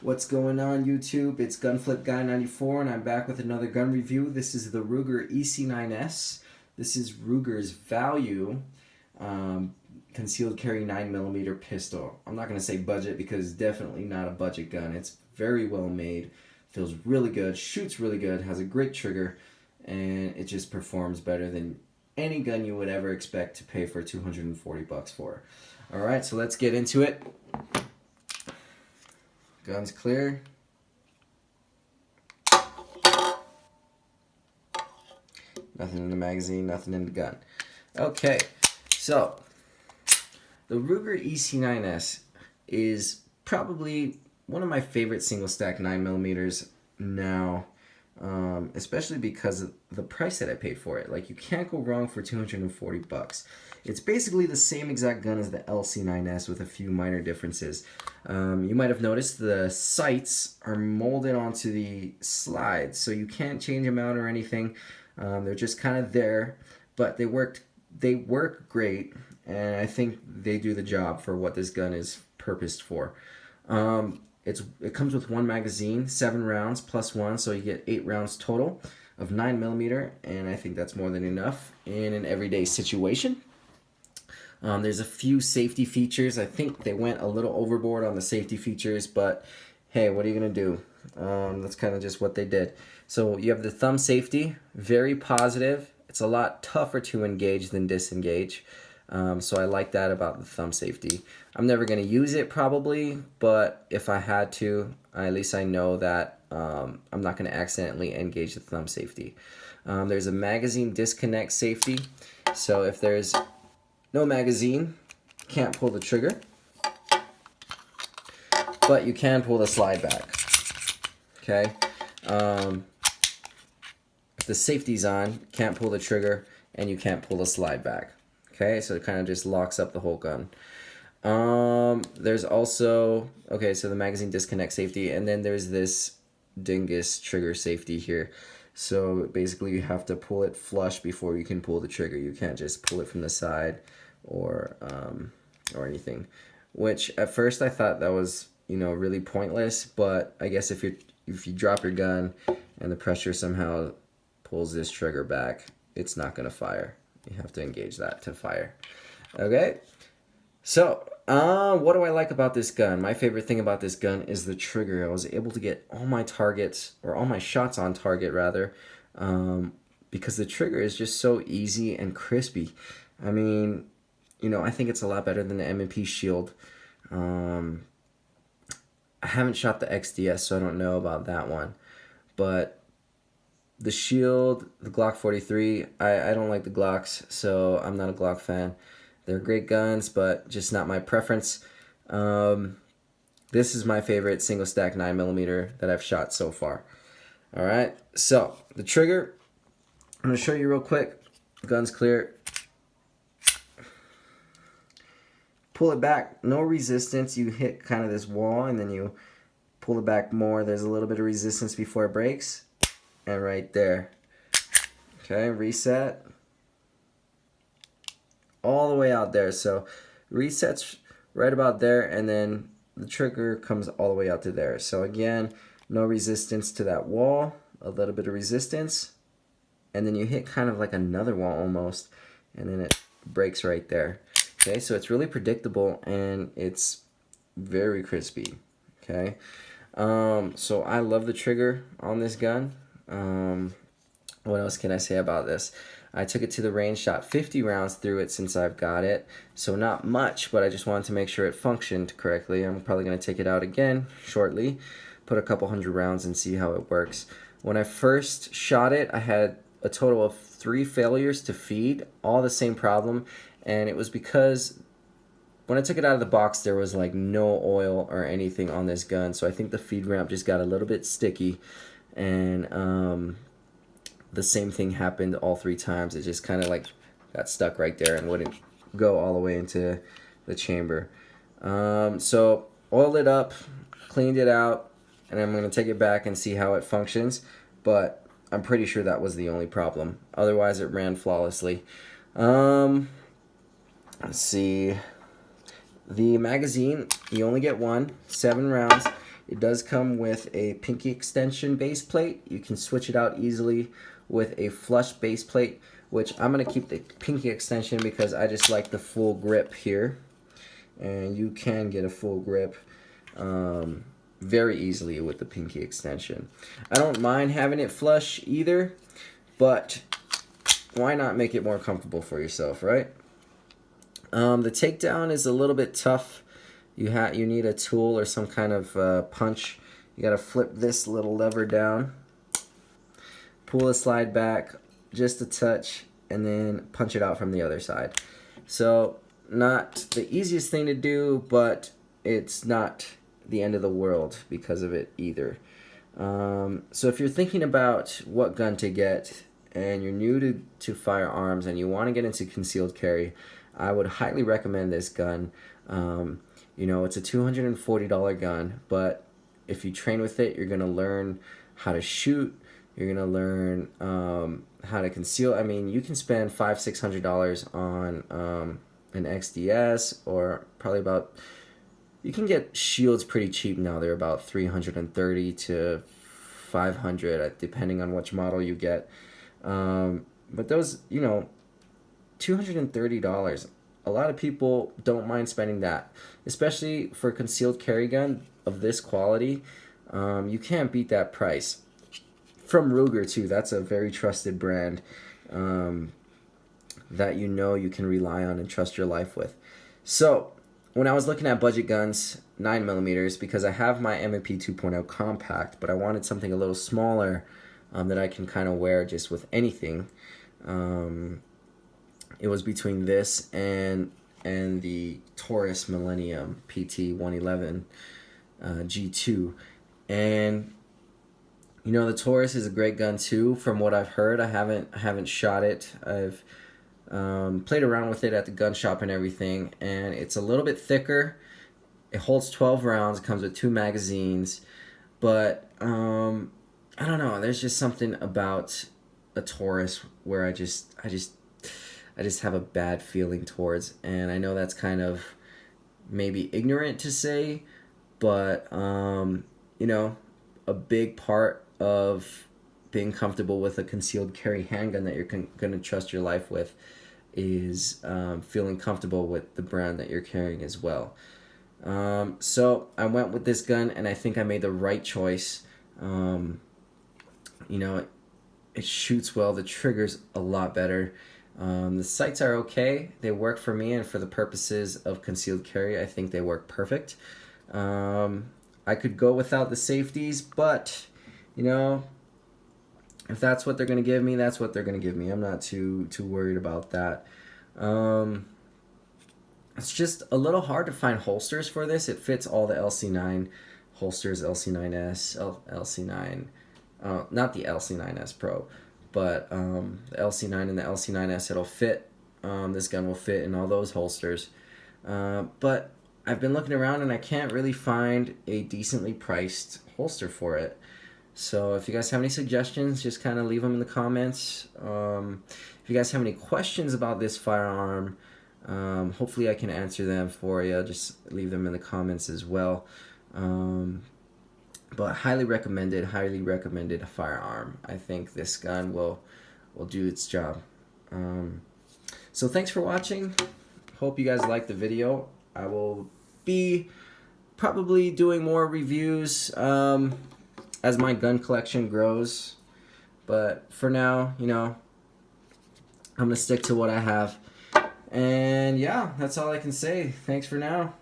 What's going on, YouTube? It's Gunflip Guy 94, and I'm back with another gun review. This is the Ruger EC9S. This is Ruger's value concealed carry 9mm pistol. I'm not going to say budget because it's definitely not a budget gun. It's very well made, feels really good, shoots really good, has a great trigger, and it just performs better than any gun you would ever expect to pay for 240 bucks for. All right, so let's get into it. Gun's clear. Nothing in the magazine, nothing in the gun. Okay, so the Ruger EC9S is probably one of my favorite single stack 9mm now, especially because of the price that I paid for it. Like, you can't go wrong for 240 bucks. It's basically the same exact gun as the LC9S with a few minor differences. You might have noticed the sights are molded onto the slides, so you can't change them out or anything. They're just kind of there, but they work great, and I think they do the job for what this gun is purposed for. It comes with one magazine, 7 rounds plus 1, so you get 8 rounds total of 9mm, and I think that's more than enough in an everyday situation. There's a few safety features. I think they went a little overboard on the safety features, but hey, what are you going to do? That's kind of just what they did. So you have the thumb safety, very positive. It's a lot tougher to engage than disengage. So I like that about the thumb safety. I'm never going to use it probably, but if I had to, at least I know that I'm not going to accidentally engage the thumb safety. There's a magazine disconnect safety. So if there's no magazine, can't pull the trigger, but you can pull the slide back. Okay. If the safety's on, can't pull the trigger, and you can't pull the slide back. Okay, so it kind of just locks up the whole gun. There's also, okay, so the magazine disconnect safety, and then there's this dingus trigger safety here. So basically you have to pull it flush before you can pull the trigger. You can't just pull it from the side or anything. Which at first I thought that was, really pointless, but I guess if you drop your gun and the pressure somehow pulls this trigger back, it's not gonna fire. You have to engage that to fire. Okay, so what do I like about this gun? My favorite thing about this gun is the trigger. I was able to get all my targets, or all my shots on target rather, because the trigger is just so easy and crispy. I mean, I think it's a lot better than the M&P Shield. I haven't shot the XDS, so I don't know about that one. But the Shield, the Glock 43, I don't like the Glocks, so I'm not a Glock fan. They're great guns, but just not my preference. This is my favorite single stack 9mm that I've shot so far. Alright, so the trigger, I'm going to show you real quick. The gun's clear. Pull it back, no resistance. You hit kind of this wall and then you pull it back more. There's a little bit of resistance before it breaks. And right there. Okay, reset. All the way out there. So resets right about there, and then the trigger comes all the way out to there. So again, no resistance to that wall, a little bit of resistance, and then you hit kind of like another wall almost, and then it breaks right there. Okay, so it's really predictable and it's very crispy. Okay, so I love the trigger on this gun. What else can I say about this? I took it to the range, shot 50 rounds through it since I've got it. So not much, but I just wanted to make sure it functioned correctly. I'm probably going to take it out again shortly, put a couple hundred rounds and see how it works. When I first shot it, I had a total of 3 failures to feed, all the same problem, and it was because when I took it out of the box, there was like no oil or anything on this gun, so I think the feed ramp just got a little bit sticky, and the same thing happened all 3 times. It just kind of like got stuck right there and wouldn't go all the way into the chamber. So oiled it up, cleaned it out, and I'm going to take it back and see how it functions, but I'm pretty sure that was the only problem. Otherwise, it ran flawlessly. Let's see. The magazine, you only get one, 7 rounds. It does come with a pinky extension base plate. You can switch it out easily with a flush base plate, which I'm going to keep the pinky extension because I just like the full grip here. And you can get a full grip very easily with the pinky extension. I don't mind having it flush either, but why not make it more comfortable for yourself, right? The takedown is a little bit tough. You need a tool or some kind of punch. You got to flip this little lever down, pull the slide back just a touch, and then punch it out from the other side. So not the easiest thing to do, but it's not the end of the world because of it either. So if you're thinking about what gun to get and you're new to firearms and you want to get into concealed carry, I would highly recommend this gun. You know, it's a $240 gun, but if you train with it, you're going to learn how to shoot. You're going to learn how to conceal. I mean, you can spend $500–600 on an XDS, or probably about, you can get shields pretty cheap now. They're about $330 to $500 depending on which model you get. But those, you know, $230, a lot of people don't mind spending that, especially for a concealed carry gun of this quality. You can't beat that price. From Ruger too, that's a very trusted brand that you know you can rely on and trust your life with. So when I was looking at budget guns, 9mm, because I have my M&P 2.0 compact, but I wanted something a little smaller that I can kind of wear just with anything. It was between this and the Taurus Millennium PT 111 G2, and you know, the Taurus is a great gun too. From what I've heard, I haven't shot it. I've played around with it at the gun shop and everything, and it's a little bit thicker. It holds 12 rounds. It comes with 2 magazines, but I don't know. There's just something about a Taurus where I just have a bad feeling towards, and I know that's kind of maybe ignorant to say, but you know, a big part of being comfortable with a concealed carry handgun that you're going to trust your life with is feeling comfortable with the brand that you're carrying as well. So I went with this gun, and I think I made the right choice. You know, it shoots well. The trigger's a lot better. The sights are okay. They work for me, and for the purposes of concealed carry, I think they work perfect. I could go without the safeties, but you know, if that's what they're going to give me, that's what they're going to give me. I'm not too worried about that. It's just a little hard to find holsters for this. It fits all the LC9 holsters, LC9S, LC9, not the LC9S Pro, but the LC9 and the LC9S, it'll fit. This gun will fit in all those holsters. But I've been looking around and I can't really find a decently priced holster for it. So if you guys have any suggestions, just kind of leave them in the comments. If you guys have any questions about this firearm, hopefully I can answer them for you. Just leave them in the comments as well. But highly recommended a firearm. I think this gun will do its job. So thanks for watching. Hope you guys liked the video. I will be probably doing more reviews as my gun collection grows, but for now, you know, I'm gonna stick to what I have, and yeah, that's all I can say. Thanks for now.